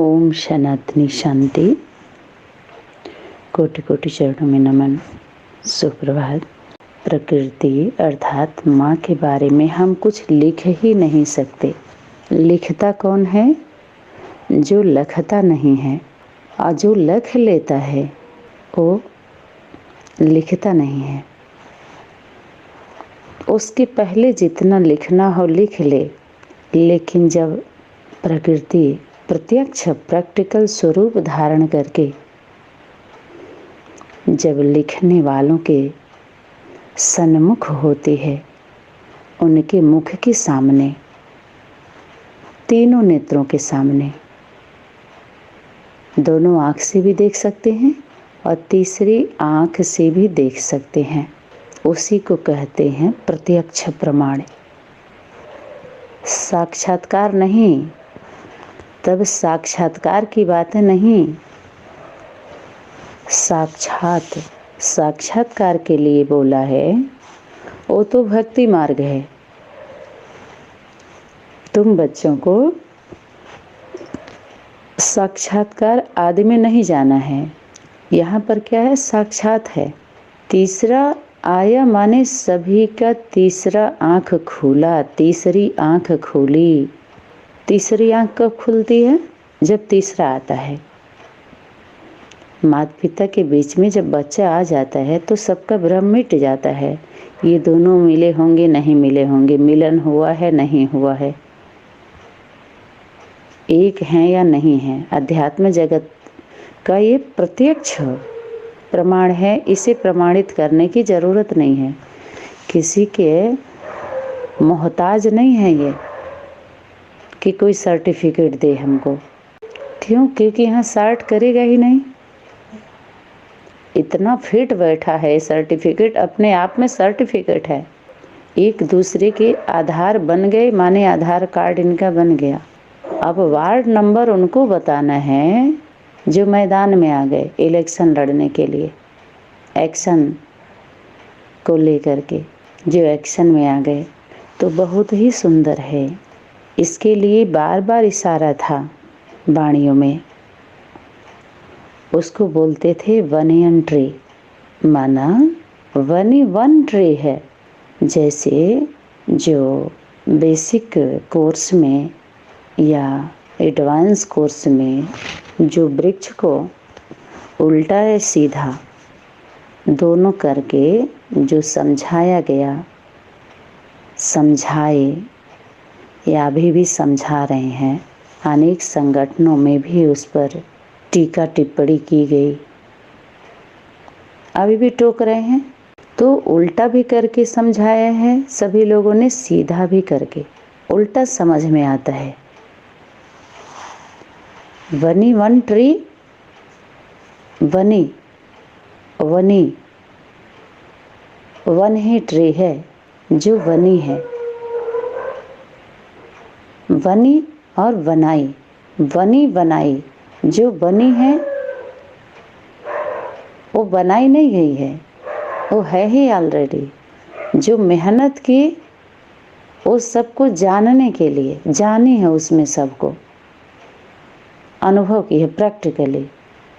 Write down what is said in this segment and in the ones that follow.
ओम सनातनी शांति। कोटि कोटि चरणों में नमन। सुप्रभात। प्रकृति अर्थात माँ के बारे में हम कुछ लिख ही नहीं सकते। लिखता कौन है? जो लखता नहीं है, और जो लख लेता है वो लिखता नहीं है। उसके पहले जितना लिखना हो लिख ले, लेकिन जब प्रकृति प्रत्यक्ष प्रैक्टिकल स्वरूप धारण करके जब लिखने वालों के सन्मुख होती है, उनके मुख के सामने, तीनों नेत्रों के सामने, दोनों आँख से भी देख सकते हैं और तीसरी आँख से भी देख सकते हैं। उसी को कहते हैं प्रत्यक्ष प्रमाण। साक्षात्कार नहीं, तब साक्षात्कार की बातें नहीं। साक्षात्कार के लिए बोला है, वो तो भक्ति मार्ग है। तुम बच्चों को साक्षात्कार आदि में नहीं जाना है। यहाँ पर क्या है? साक्षात है। तीसरा आया माने सभी का तीसरा आँख खुला, तीसरी आँख खुली। तीसरी आँख कब खुलती है? जब तीसरा आता है। माता पिता के बीच में जब बच्चा आ जाता है तो सबका भ्रम मिट जाता है। ये दोनों मिले होंगे, नहीं मिले होंगे, मिलन हुआ है, नहीं हुआ है, एक है या नहीं है। अध्यात्म जगत का ये प्रत्यक्ष प्रमाण है। इसे प्रमाणित करने की जरूरत नहीं है। किसी के मोहताज नहीं है ये कि कोई सर्टिफिकेट दे हमको। क्यों? क्योंकि यहाँ सर्ट करेगा ही नहीं। इतना फिट बैठा है, सर्टिफिकेट अपने आप में सर्टिफिकेट है। एक दूसरे के आधार बन गए, माने आधार कार्ड इनका बन गया। अब वार्ड नंबर उनको बताना है जो मैदान में आ गए इलेक्शन लड़ने के लिए, एक्शन को लेकर के जो एक्शन में आ गए। तो बहुत ही सुंदर है। इसके लिए बार बार इशारा था वाणियों में। उसको बोलते थे वनियन ट्री, माना वनी वन ट्री है। जैसे जो बेसिक कोर्स में या एडवांस कोर्स में जो वृक्ष को उल्टा या सीधा दोनों करके जो समझाया गया, समझाए या अभी भी समझा रहे हैं, अनेक संगठनों में भी उस पर टीका टिप्पणी की गई, अभी भी टोक रहे हैं। तो उल्टा भी करके समझाया है सभी लोगों ने, सीधा भी करके। उल्टा समझ में आता है। वनी वन ट्री, वनी वनी वन ही ट्री है जो वनी है। वनी और बनाई, वनी बनाई, जो बनी है वो बनाई नहीं गई है, वो है ही ऑलरेडी। जो मेहनत की वो सबको जानने के लिए, जानी है उसमें सबको, अनुभव की है प्रैक्टिकली,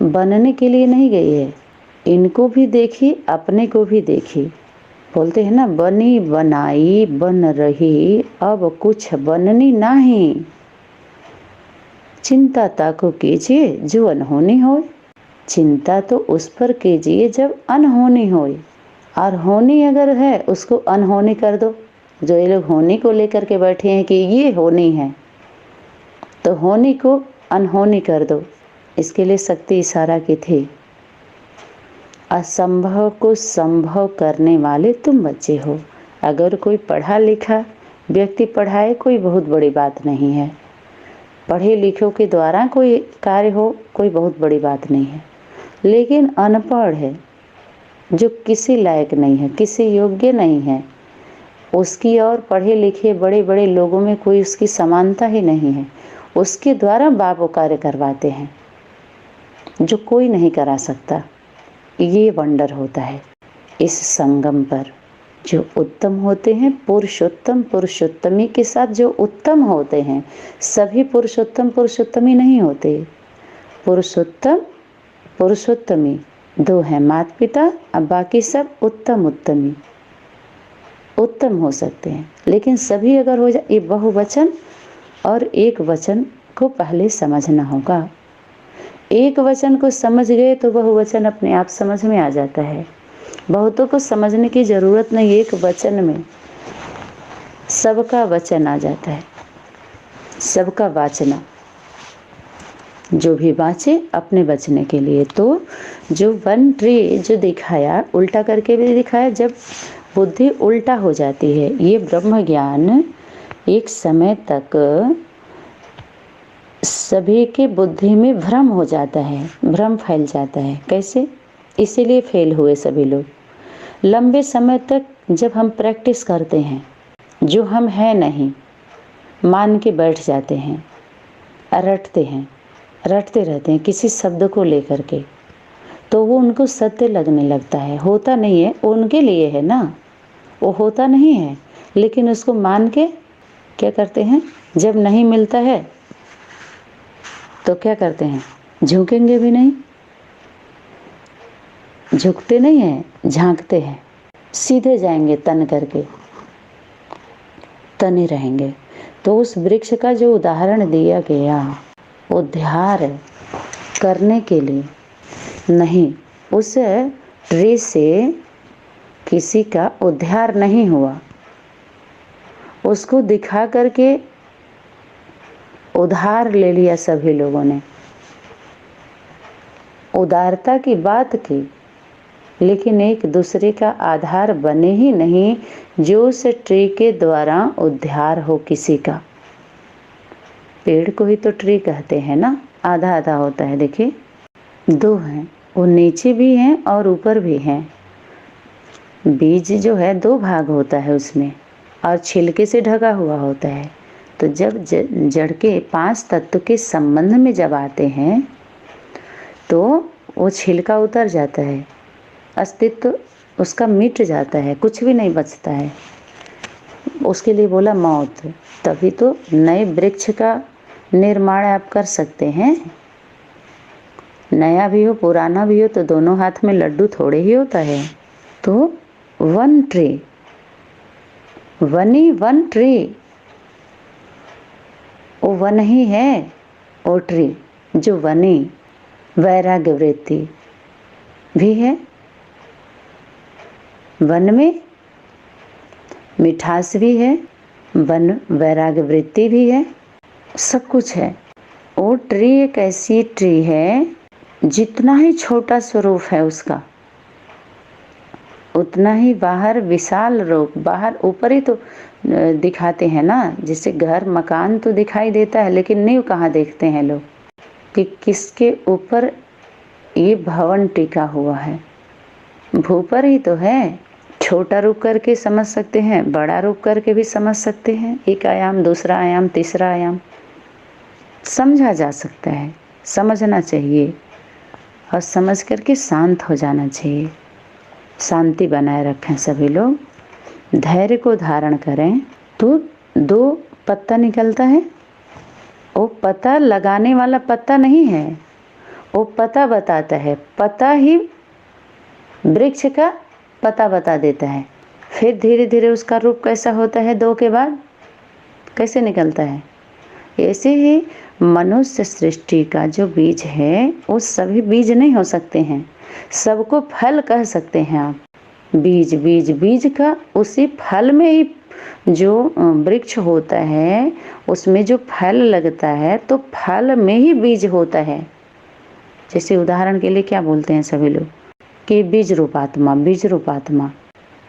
बनने के लिए नहीं गई है। इनको भी देखी, अपने को भी देखी। बोलते हैं ना, बनी बनाई बन रही, अब कुछ बननी नहीं। चिंता ताको कीजिए जो अनहोनी होए। चिंता तो उस पर कीजिए जब अनहोनी होए, और होनी अगर है उसको अनहोनी कर दो। जो ये लोग होनी को लेकर के बैठे हैं कि ये होनी है, तो होनी को अनहोनी कर दो। इसके लिए शक्ति इशारा की थी। असंभव को संभव करने वाले तुम बच्चे हो। अगर कोई पढ़ा लिखा व्यक्ति पढ़ाए, कोई बहुत बड़ी बात नहीं है। पढ़े लिखों के द्वारा कोई कार्य हो, कोई बहुत बड़ी बात नहीं है। लेकिन अनपढ़ है, जो किसी लायक नहीं है, किसी योग्य नहीं है, उसकी और पढ़े लिखे बड़े बड़े लोगों में कोई उसकी समानता ही नहीं है। उसके द्वारा बाप वो कार्य करवाते हैं जो कोई नहीं करा सकता। ये वंडर होता है इस संगम पर। जो उत्तम होते हैं, पुरुषोत्तम पुरुषोत्तमी के साथ जो उत्तम होते हैं, सभी पुरुषोत्तम पुरुषोत्तमी नहीं होते। पुरुषोत्तम पुरुषोत्तमी 2 हैं, माता पिता, अब बाकी सब उत्तम उत्तमी उत्तम हो सकते हैं। लेकिन सभी अगर हो जाए, ये बहुवचन और एक वचन को पहले समझना होगा। एक वचन को समझ गए तो बहुवचन अपने आप समझ में आ जाता है। बहुतों को समझने की जरूरत नहीं, एक वचन में सबका वचन आ जाता है, सबका वाचना। जो भी वाचे अपने बचने के लिए। तो जो वन ट्री जो दिखाया, उल्टा करके भी दिखाया, जब बुद्धि उल्टा हो जाती है, ये ब्रह्म ज्ञान एक समय तक सभी के बुद्धि में भ्रम हो जाता है, भ्रम फैल जाता है। कैसे? इसीलिए फेल हुए सभी लोग। लंबे समय तक जब हम प्रैक्टिस करते हैं, जो हम हैं नहीं मान के बैठ जाते हैं, रटते हैं, रटते रहते हैं किसी शब्द को लेकर के, तो वो उनको सत्य लगने लगता है। होता नहीं है, वो उनके लिए है ना, वो होता नहीं है, लेकिन उसको मान के क्या करते हैं, जब नहीं मिलता है तो क्या करते हैं, झुकेंगे भी नहीं, झुकते नहीं हैं, झांकते हैं, सीधे जाएंगे तन करके, तने रहेंगे। तो उस वृक्ष का जो उदाहरण दिया गया, उद्धार करने के लिए नहीं, उस ट्री से किसी का उद्धार नहीं हुआ, उसको दिखा करके उधार ले लिया सभी लोगों ने। उदारता की बात की, लेकिन एक दूसरे का आधार बने ही नहीं, जो उस ट्री के द्वारा उद्धार हो किसी का। पेड़ को ही तो ट्री कहते हैं ना, आधा आधा होता है। देखिए 2 हैं, वो नीचे भी हैं और ऊपर भी हैं। बीज जो है 2 भाग होता है उसमें, और छिलके से ढका हुआ होता है। तो जब जड़ के 5 तत्व के संबंध में जब आते हैं तो वो छिलका उतर जाता है, अस्तित्व उसका मिट जाता है, कुछ भी नहीं बचता है। उसके लिए बोला मौत। तभी तो नए वृक्ष का निर्माण आप कर सकते हैं। नया भी हो पुराना भी हो तो दोनों हाथ में लड्डू थोड़े ही होता है। तो वन ट्री, वनी वन ट्री, वो वन ही है, वो ट्री जो वनी। वैराग्य वृत्ति भी है वन में, मिठास भी है वन, वैराग्य वृत्ति भी है, सब कुछ है। वो ट्री एक ऐसी ट्री है, जितना ही छोटा स्वरूप है उसका, उतना ही बाहर विशाल रूप। बाहर ऊपर ही तो दिखाते हैं ना, जैसे घर मकान तो दिखाई देता है, लेकिन नींव कहाँ देखते हैं लोग कि किसके ऊपर ये भवन टिका हुआ है। भू पर ही तो है। छोटा रूप करके समझ सकते हैं, बड़ा रूप करके भी समझ सकते हैं। एक आयाम, दूसरा आयाम, तीसरा आयाम समझा जा सकता है। समझना चाहिए और समझ करके शांत हो जाना चाहिए। शांति बनाए रखें सभी लोग, धैर्य को धारण करें। तो 2 पत्ता निकलता है, वो पता लगाने वाला पत्ता नहीं है, वो पता बताता है। पता ही वृक्ष का पता बता देता है। फिर धीरे धीरे उसका रूप कैसा होता है, 2 के बाद कैसे निकलता है। ऐसे ही मनुष्य सृष्टि का जो बीज है, वो सभी बीज नहीं हो सकते हैं, सबको फल कह सकते हैं आप। बीज बीज बीज का उसी फल में ही जो वृक्ष होता है, उसमें जो फल लगता है, तो फल में ही बीज होता है। जैसे उदाहरण के लिए क्या बोलते हैं सभी लोग कि बीज रूपात्मा, बीज रूपात्मा।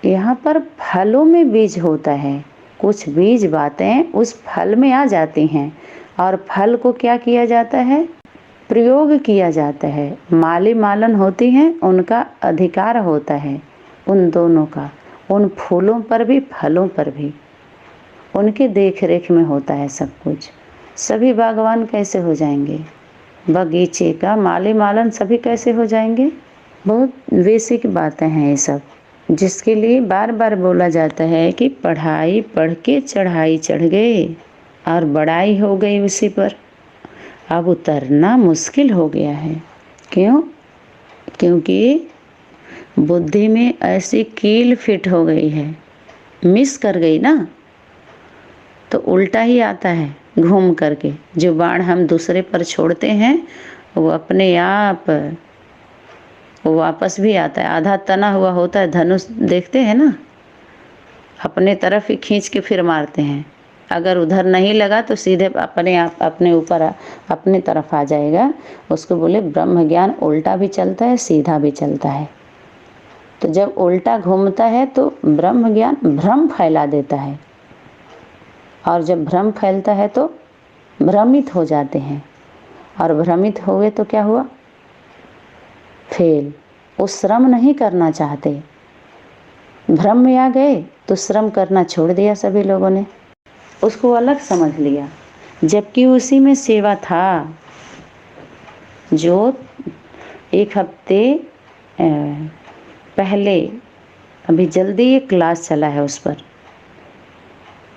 यहाँ पर फलों में बीज होता है। कुछ बीज बातें उस फल में आ जाती हैं, और फल को क्या किया जाता है, प्रयोग किया जाता है। माली मालन होती हैं, उनका अधिकार होता है उन दोनों का, उन फूलों पर भी फलों पर भी, उनके देख रेख में होता है सब कुछ। सभी बागवान कैसे हो जाएंगे, बगीचे का माली मालन सभी कैसे हो जाएंगे। बहुत बेसिक बातें हैं ये सब। जिसके लिए बार बार बोला जाता है कि पढ़ाई पढ़ के चढ़ाई चढ़ गए और बड़ाई हो गई उसी पर। अब उतरना मुश्किल हो गया है। क्यों? क्योंकि बुद्धि में ऐसी कील फिट हो गई है, मिस कर गई ना, तो उल्टा ही आता है घूम करके। जो बाण हम दूसरे पर छोड़ते हैं वो अपने आप वो वापस भी आता है। आधा तना हुआ होता है धनुष, देखते हैं ना, अपने तरफ ही खींच के फिर मारते हैं। अगर उधर नहीं लगा तो सीधे अपने आप अपने ऊपर अपने तरफ आ जाएगा। उसको बोले ब्रह्म ज्ञान उल्टा भी चलता है, सीधा भी चलता है। तो जब उल्टा घूमता है तो ब्रह्म ज्ञान भ्रम फैला देता है, और जब भ्रम फैलता है तो भ्रमित हो जाते हैं, और भ्रमित हो गए तो क्या हुआ? फेल। वो श्रम नहीं करना चाहते, भ्रम में आ गए तो श्रम करना छोड़ दिया सभी लोगों ने, उसको अलग समझ लिया, जबकि उसी में सेवा था। जो 1 हफ्ते पहले, अभी जल्दी ये क्लास चला है उस पर,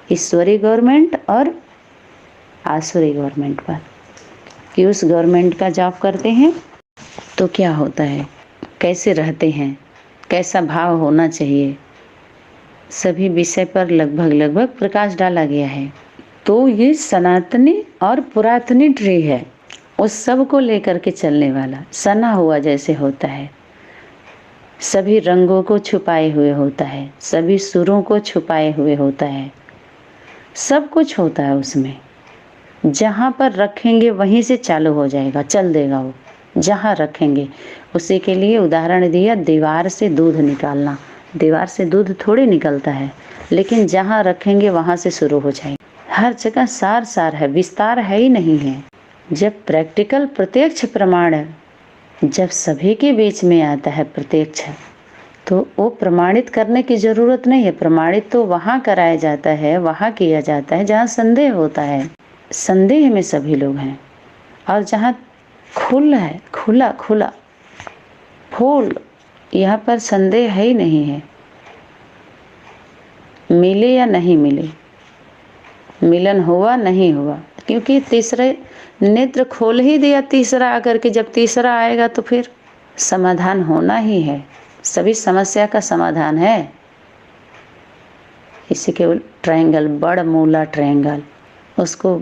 ईश्वरी गवर्नमेंट और आसुरी गवर्नमेंट पर, कि उस गवर्नमेंट का जॉब करते हैं तो क्या होता है, कैसे रहते हैं, कैसा भाव होना चाहिए, सभी विषय पर लगभग प्रकाश डाला गया है। तो ये सनातनी और पुरातनी ट्री है, उस सब को लेकर के चलने वाला, सना हुआ जैसे होता है, सभी रंगों को छुपाए हुए होता है, सभी सुरों को छुपाए हुए होता है, सब कुछ होता है उसमें। जहाँ पर रखेंगे वहीं से चालू हो जाएगा, चल देगा वो, जहाँ रखेंगे। उसी के लिए उदाहरण दिया, दीवार से दूध निकालना। दीवार से दूध थोड़ी निकलता है, लेकिन जहाँ रखेंगे वहाँ से शुरू हो जाएगा। हर जगह सार सार है, विस्तार है ही नहीं है। जब प्रैक्टिकल प्रत्यक्ष प्रमाण जब सभी के बीच में आता है प्रत्यक्ष, तो वो प्रमाणित करने की ज़रूरत नहीं है। प्रमाणित तो वहाँ कराया जाता है, वहाँ किया जाता है जहाँ संदेह होता है। संदेह में सभी लोग हैं, और जहाँ खुला है, खुला खुला फूल, यहाँ पर संदेह है ही नहीं है। मिले या नहीं मिले, मिलन हुआ नहीं हुआ, क्योंकि तीसरे नेत्र खोल ही दिया तीसरा आकर के। जब तीसरा आएगा तो फिर समाधान होना ही है, सभी समस्या का समाधान है। इसी के ट्रायंगल, बड़ मूला ट्रायंगल, उसको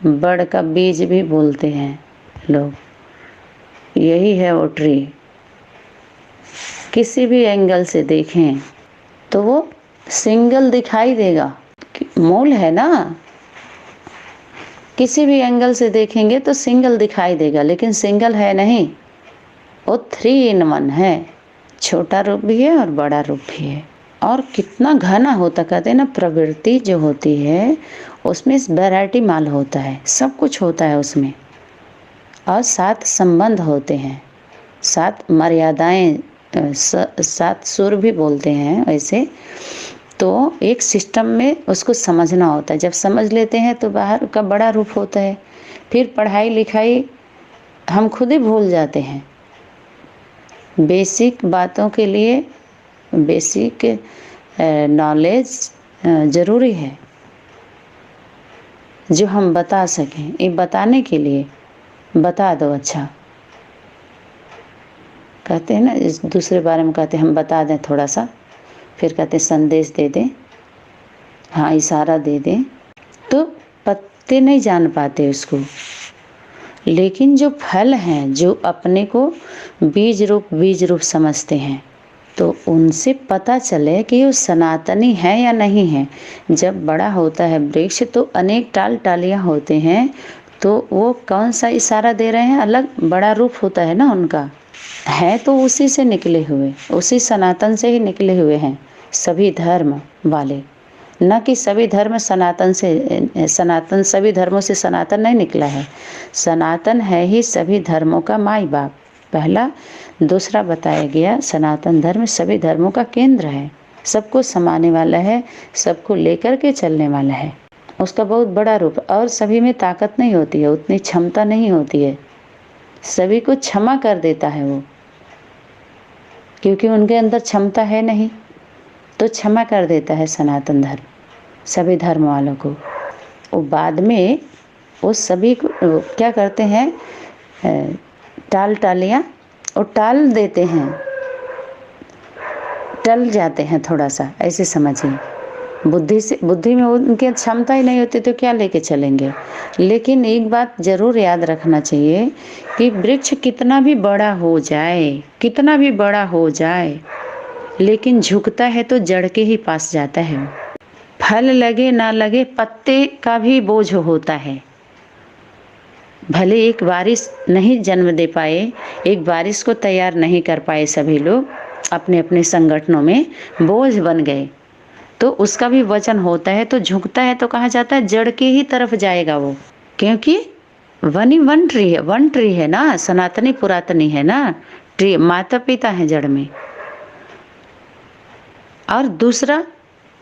बड़ का बीज भी बोलते हैं लोग। यही है वो ट्री। किसी भी एंगल से देखें तो वो सिंगल दिखाई देगा, मूल है ना। किसी भी एंगल से देखेंगे तो सिंगल दिखाई देगा, लेकिन सिंगल है नहीं, वो 3 in 1 है। छोटा रूप भी है और बड़ा रूप भी है। और कितना घना होता, कहते हैं ना, प्रवृत्ति जो होती है उसमें वैरायटी माल होता है, सब कुछ होता है उसमें। और 7 संबंध होते हैं, 7 मर्यादाएं, 7 सुर भी बोलते हैं ऐसे। तो एक सिस्टम में उसको समझना होता है। जब समझ लेते हैं तो बाहर का बड़ा रूप होता है। फिर पढ़ाई लिखाई हम खुद ही भूल जाते हैं। बेसिक बातों के लिए बेसिक नॉलेज ज़रूरी है, जो हम बता सकें। ये बताने के लिए बता दो, अच्छा कहते हैं ना, इस दूसरे बारे में कहते हैं हम बता दें थोड़ा सा, फिर कहते हैं संदेश दे दें, हाँ इशारा दे दें, तो पत्ते नहीं जान पाते उसको। लेकिन जो फल हैं, जो अपने को बीज रूप समझते हैं, तो उनसे पता चले कि वो सनातनी है या नहीं है। जब बड़ा होता है वृक्ष तो अनेक टालियाँ होते हैं, तो वो कौन सा इशारा दे रहे हैं, अलग बड़ा रूप होता है ना उनका, है तो उसी से निकले हुए, उसी सनातन से ही निकले हुए हैं सभी धर्म वाले। न कि सभी धर्म सनातन सभी धर्मों से सनातन नहीं निकला है। सनातन है ही सभी धर्मों का माई बाप, पहला। दूसरा बताया गया, सनातन धर्म सभी धर्मों का केंद्र है, सबको समाने वाला है, सबको लेकर के चलने वाला है। उसका बहुत बड़ा रूप, और सभी में ताकत नहीं होती है, उतनी क्षमता नहीं होती है। सभी को क्षमा कर देता है वो, क्योंकि उनके अंदर क्षमता है नहीं। तो क्षमा कर देता है सनातन धर्म सभी धर्म वालों को। वो बाद में वो सभी को क्या करते हैं, टालियाँ और टाल देते हैं, टल जाते हैं थोड़ा सा, ऐसे समझिए। बुद्धि में उनकी क्षमता ही नहीं होती तो क्या लेके चलेंगे। लेकिन एक बात जरूर याद रखना चाहिए कि वृक्ष कितना भी बड़ा हो जाए, लेकिन झुकता है तो जड़ के ही पास जाता है। फल लगे ना लगे, पत्ते का भी बोझ होता है। भले एक बारिश नहीं जन्म दे पाए, एक बारिश को तैयार नहीं कर पाए सभी लोग अपने अपने संगठनों में, बोझ बन गए तो उसका भी वजन होता है। तो झुकता है तो कहा जाता है जड़ के ही तरफ जाएगा वो, क्योंकि वन ट्री है ना, सनातनी पुरातनी है ना, ट्री माता पिता है जड़ में। और दूसरा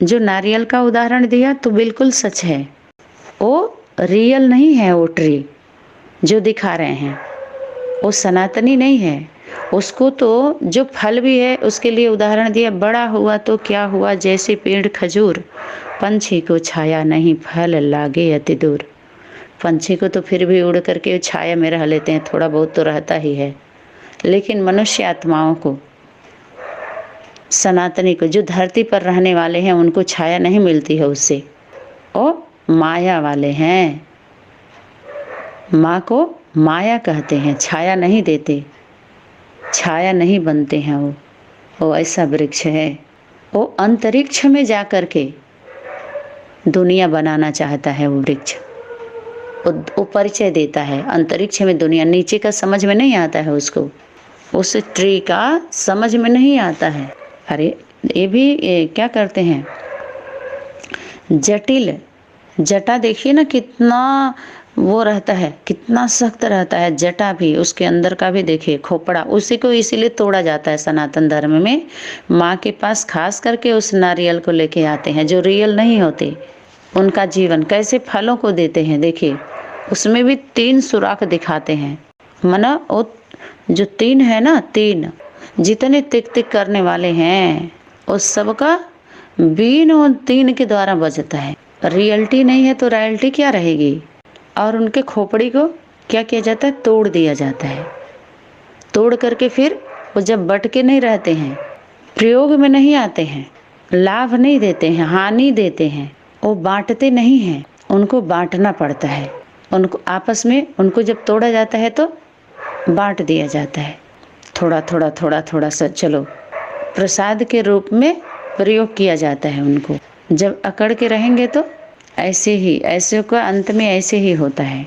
जो नारियल का उदाहरण दिया तो बिल्कुल सच है, वो रियल नहीं है, वो ट्री जो दिखा रहे हैं वो सनातनी नहीं है। उसको तो जो फल भी है उसके लिए उदाहरण दिया, बड़ा हुआ तो क्या हुआ, जैसे पेड़ खजूर, पंछी को छाया नहीं, फल लागे अति दूर। पंछी को तो फिर भी उड़ करके छाया में रह लेते हैं, थोड़ा बहुत तो रहता ही है। लेकिन मनुष्य आत्माओं को, सनातनी को, जो धरती पर रहने वाले हैं, उनको छाया नहीं मिलती है उससे। वो माया वाले हैं, माँ को माया कहते हैं, छाया नहीं देते, छाया नहीं बनते हैं। वो ऐसा वृक्ष है। वो अंतरिक्ष में जा कर के दुनिया बनाना चाहता है वो वृक्ष। वो परिचय देता है अंतरिक्ष में दुनिया, नीचे का समझ में नहीं आता है उसको, उस ट्री का समझ में नहीं आता है। अरे ये भी क्या करते हैं, जटिल जटा देखिए ना, कितना वो रहता है, कितना सख्त रहता है जटा भी, उसके अंदर का भी देखिए खोपड़ा, उसी को इसीलिए तोड़ा जाता है सनातन धर्म में। माँ के पास खास करके उस नारियल को लेके आते हैं जो रियल नहीं होते, उनका जीवन कैसे फलों को देते हैं। देखिए उसमें भी 3 सुराख दिखाते हैं, मना वो जो 3 है ना, 3 जितने तिक तिक करने वाले हैं उस सबका बीन उन 3 के द्वारा बजता है। रियलिटी नहीं है तो रॉयल्टी क्या रहेगी। और उनके खोपड़ी को क्या किया जाता है, तोड़ दिया जाता है। तोड़ करके फिर वो जब बट के नहीं रहते हैं, प्रयोग में नहीं आते हैं, लाभ नहीं देते हैं, हानि देते हैं, वो बांटते नहीं हैं, उनको बांटना पड़ता है। उनको आपस में, उनको जब तोड़ा जाता है तो बांट दिया जाता है, थोड़ा थोड़ा थोड़ा थोड़ा सा, चलो प्रसाद के रूप में प्रयोग किया जाता है उनको। जब अकड़ के रहेंगे तो ऐसे का अंत में ऐसे ही होता है।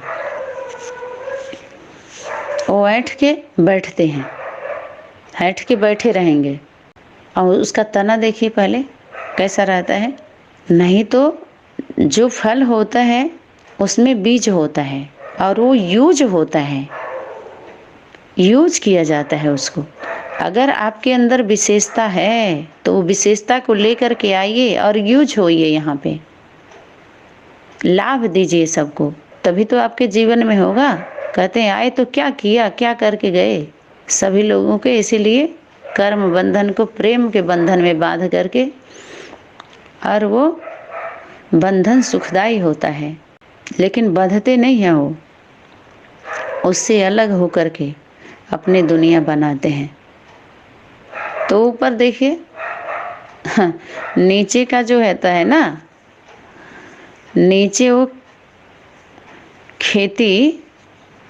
वो ऐठ के बैठते हैं, ऐठ के बैठे रहेंगे। और उसका तना देखिए पहले कैसा रहता है, नहीं तो जो फल होता है उसमें बीज होता है और वो यूज होता है, यूज किया जाता है उसको। अगर आपके अंदर विशेषता है तो वो विशेषता को लेकर के आइए और यूज होइए, यहाँ पे लाभ दीजिए सबको, तभी तो आपके जीवन में होगा। कहते हैं आए तो क्या किया, क्या करके गए सभी लोगों के। इसीलिए कर्म बंधन को प्रेम के बंधन में बांध करके, और वो बंधन सुखदाई होता है, लेकिन बंधते नहीं हैं वो, उससे अलग होकर के अपनी दुनिया बनाते हैं। तो ऊपर देखिए नीचे का जो रहता है ना, नीचे वो खेती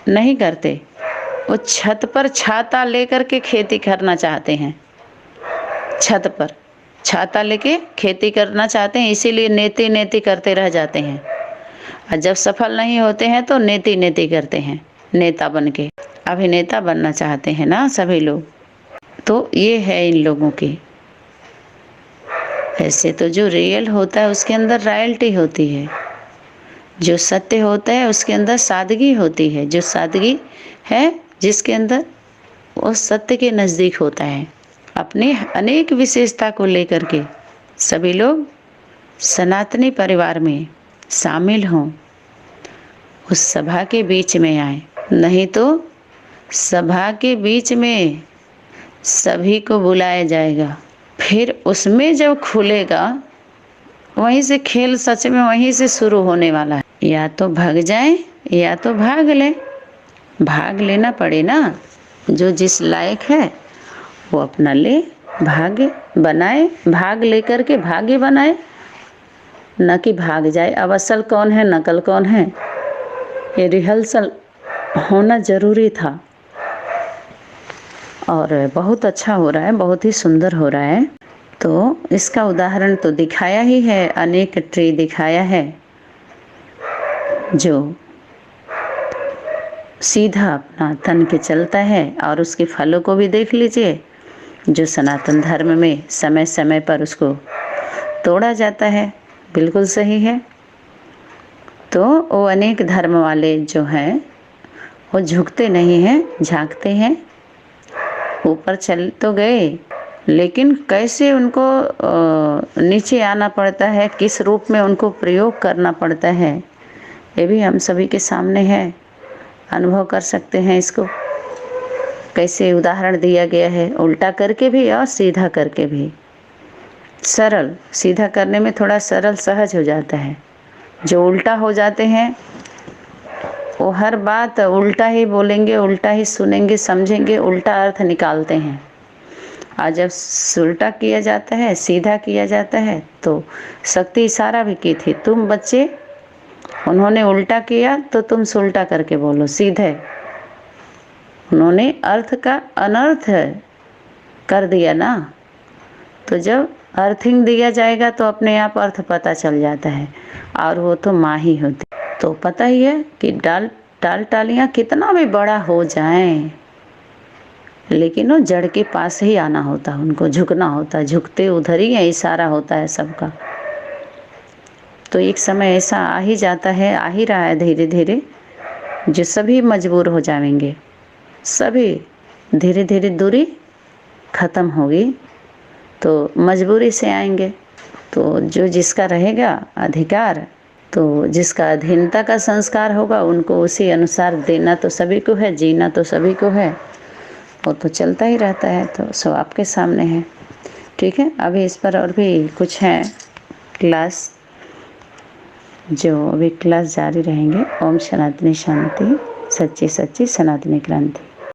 नहीं करते, वो छत पर छाता लेकर के खेती करना चाहते हैं। छत पर छाता लेके खेती करना चाहते हैं, इसीलिए नेति नेति करते रह जाते हैं। और जब सफल नहीं होते हैं तो नेति नेति करते हैं, नेता बन के अभिनेता बनना चाहते हैं ना सभी लोग। तो ये है इन लोगों की। ऐसे तो जो रियल होता है उसके अंदर रॉयल्टी होती है, जो सत्य होता है उसके अंदर सादगी होती है। जो सादगी है जिसके अंदर, वो सत्य के नज़दीक होता है। अपने अनेक विशेषता को लेकर के सभी लोग सनातनी परिवार में शामिल हों, उस सभा के बीच में आए। नहीं तो सभा के बीच में सभी को बुलाया जाएगा, फिर उसमें जब खुलेगा, वहीं से खेल सच में वहीं से शुरू होने वाला है। या तो भाग जाए या तो भाग ले, भाग लेना पड़े ना। जो जिस लायक है वो अपना ले, भाग्य बनाए, भाग लेकर के भाग्य बनाए, न कि भाग जाए। अब असल कौन है नकल कौन है, ये रिहर्सल होना ज़रूरी था। और बहुत अच्छा हो रहा है, बहुत ही सुंदर हो रहा है। तो इसका उदाहरण तो दिखाया ही है, अनेक ट्री दिखाया है जो सीधा अपना तन के चलता है। और उसके फलों को भी देख लीजिए, जो सनातन धर्म में समय समय पर उसको तोड़ा जाता है। बिल्कुल सही है। तो वो अनेक धर्म वाले जो हैं वो झुकते नहीं हैं, झांकते हैं। ऊपर चल तो गए, लेकिन कैसे उनको नीचे आना पड़ता है, किस रूप में उनको प्रयोग करना पड़ता है, ये भी हम सभी के सामने है। अनुभव कर सकते हैं इसको। कैसे उदाहरण दिया गया है, उल्टा करके भी और सीधा करके भी। सरल, सीधा करने में थोड़ा सरल सहज हो जाता है। जो उल्टा हो जाते हैं वो हर बात उल्टा ही बोलेंगे, उल्टा ही सुनेंगे, समझेंगे, उल्टा अर्थ निकालते हैं। और जब उल्टा किया जाता है, सीधा किया जाता है, तो शक्ति इशारा भी की थी, तुम बच्चे, उन्होंने उल्टा किया तो तुम उल्टा करके बोलो सीधे। उन्होंने अर्थ का अनर्थ कर दिया ना। तो जब अर्थिंग दिया जाएगा तो अपने आप अर्थ पता चल जाता है, और वो तो माँ ही होती। तो पता ही है कि टालियाँ कितना भी बड़ा हो जाएं, लेकिन वो जड़ के पास ही आना होता है, उनको झुकना होता है। झुकते उधर ही है, इशारा होता है सबका। तो एक समय ऐसा आ ही जाता है, आ ही रहा है धीरे धीरे, जो सभी मजबूर हो जाएंगे। सभी धीरे धीरे दूरी खत्म होगी तो मजबूरी से आएंगे। तो जो जिसका रहेगा अधिकार, तो जिसका अधीनता का संस्कार होगा, उनको उसी अनुसार देना तो सभी को है, जीना तो सभी को है। वो तो चलता ही रहता है, तो सब आपके सामने है। ठीक है, अभी इस पर और भी कुछ है क्लास, जो अभी क्लास जारी रहेंगे। ओम सनातनी शांति, सच्ची सच्ची सनातनी क्रांति।